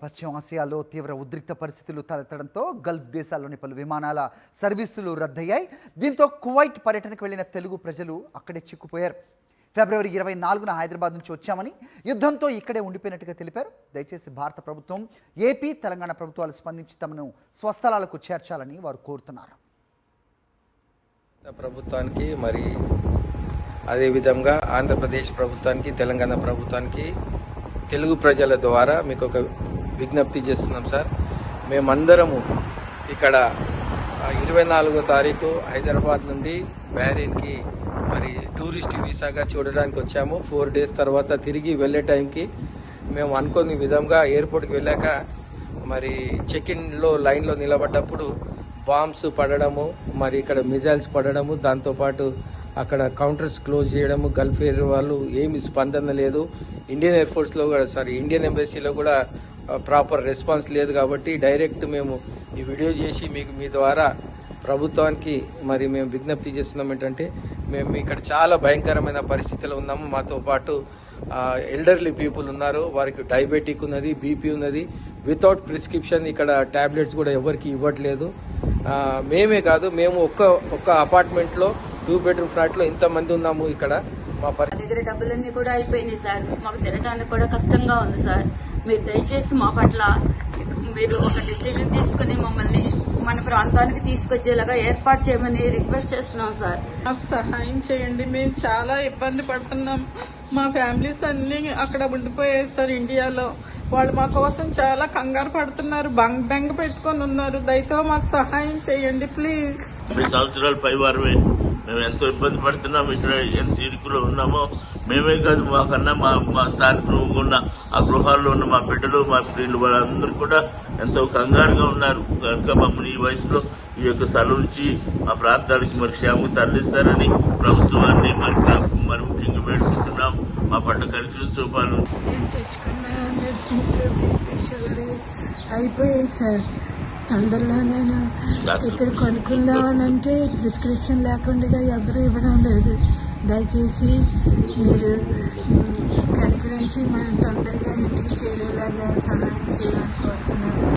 పశ్చిమ ఆసియాలో తీవ్ర ఉద్రిక్త పరిస్థితులు తలెత్తడంతో గల్ఫ్ దేశాల్లోని పలు విమానాల సర్వీసులు రద్దయ్యాయి. దీంతో కువైట్ పర్యటనకు వెళ్లిన తెలుగు ప్రజలు అక్కడే చిక్కుపోయారు. ఫిబ్రవరి 24న హైదరాబాద్ నుంచి వచ్చామని, యుద్ధంతో ఇక్కడే ఉండిపోయినట్టుగా తెలిపారు. దయచేసి భారత ప్రభుత్వం, ఏపీ, తెలంగాణ ప్రభుత్వాలు స్పందించి తమను స్వస్థలాలకు చేర్చాలని వారు కోరుతున్నారు. ప్రభుత్వానికి మరి అదేవిధంగా ఆంధ్రప్రదేశ్ ప్రభుత్వానికి, తెలంగాణ ప్రభుత్వానికి తెలుగు ప్రజల ద్వారా మీకు ఒక విజ్ఞప్తి చేస్తున్నాం సార్. మేమందరము ఇక్కడ 24వ తారీఖు హైదరాబాద్ నుండి బహ్రెయిన్కి మరి టూరిస్ట్ వీసాగా చూడడానికి వచ్చాము. 4 days తర్వాత తిరిగి వెళ్లే టైంకి మేము అనుకునే విధంగా ఎయిర్పోర్ట్కి వెళ్ళాక మరి చెక్ ఇన్లో లైన్లో నిలబడ్డప్పుడు బాంబ్స్ పడడము, మరి ఇక్కడ మిజైల్స్ పడడము, దాంతోపాటు అక్కడ కౌంటర్స్ క్లోజ్ చేయడము, గల్ఫ్ ఎయిర్ వాళ్ళు ఏమి స్పందన లేదు. ఇండియన్ ఎయిర్ ఫోర్స్లో కూడా ఇండియన్ ఎంబసీలో కూడా ప్రాపర్ రెస్పాన్స్ లేదు. కాబట్టి డైరెక్ట్ మేము ఈ వీడియో చేసి మీకు మీ ద్వారా ప్రభుత్వానికి మరి మేము విజ్ఞప్తి చేస్తున్నాం. ఏంటంటే మేము ఇక్కడ చాలా భయంకరమైన పరిస్థితిలో ఉన్నాము. మాతో పాటు ఎల్డర్లీ పీపుల్ ఉన్నారు, వారికి డయాబెటిక్ ఉన్నది, బీపీ ఉన్నది. వితౌట్ ప్రిస్క్రిప్షన్ ఇక్కడ టాబ్లెట్స్ కూడా ఎవరికి ఇవ్వట్లేదు. మేమే కాదు, మేము ఒక్క అపార్ట్మెంట్లో 2 bedroom ఫ్లాట్ లో ఇంతమంది ఉన్నాము. ఇక్కడ మా దగ్గర డబ్బులన్నీ కూడా అయిపోయినాయి సార్. మాకు తినడానికి కూడా కష్టంగా ఉంది సార్. మీరు దయచేసి మా పట్ల మీరు ఒక డిసిజన్ తీసుకుని మమ్మల్ని మన ప్రాంతానికి తీసుకొచ్చేలాగా ఏర్పాటు చేయమని రిక్వెస్ట్ చేస్తున్నాం సార్. మాకు సహాయం చేయండి, మేము చాలా ఇబ్బంది పడుతున్నాం. మా ఫ్యామిలీస్ అన్ని అక్కడ ఉండిపోయాయి సార్ ఇండియాలో. వాళ్ళు మా కోసం చాలా కంగారు పడుతున్నారు, బెంగ పెట్టుకొని ఉన్నారు. దయతో మాకు సహాయం చేయండి ప్లీజ్. 10 సంవత్సరాలు పైవారమే మేము ఎంతో ఇబ్బంది పడుతున్నాం. ఇక్కడ ఎంత ఇరుకులో ఉన్నామో మేమే కాదు, మాకన్నా మా స్థానికులు ఉన్న ఆ గృహాల్లో ఉన్న మా బిడ్డలు, మా ప్రియులు వాళ్ళందరూ కూడా ఎంతో కంగారుగా ఉన్నారు. కనుక మమ్మల్ని ఈ వయసులో ఈ యొక్క స్థలం నుంచి మా ప్రాంతానికి మరి క్షేమం తరలిస్తారని ప్రభుత్వాన్ని మరి ముఖ్యంగా వేడుకుంటున్నాం. మా పట్ల కరికలు చూపాలి. అయిపోయాయి సార్. తొందరలో నేను ఇక్కడ కొనుక్కుందామనంటే ప్రిస్క్రిప్షన్ లేకుండా ఎవరు ఇవ్వడం లేదు. దయచేసి మీరు కనికరించి మనం తొందరగా ఇంటికి చేరేలాగా సహాయం చేయమని కోరుతున్నాను.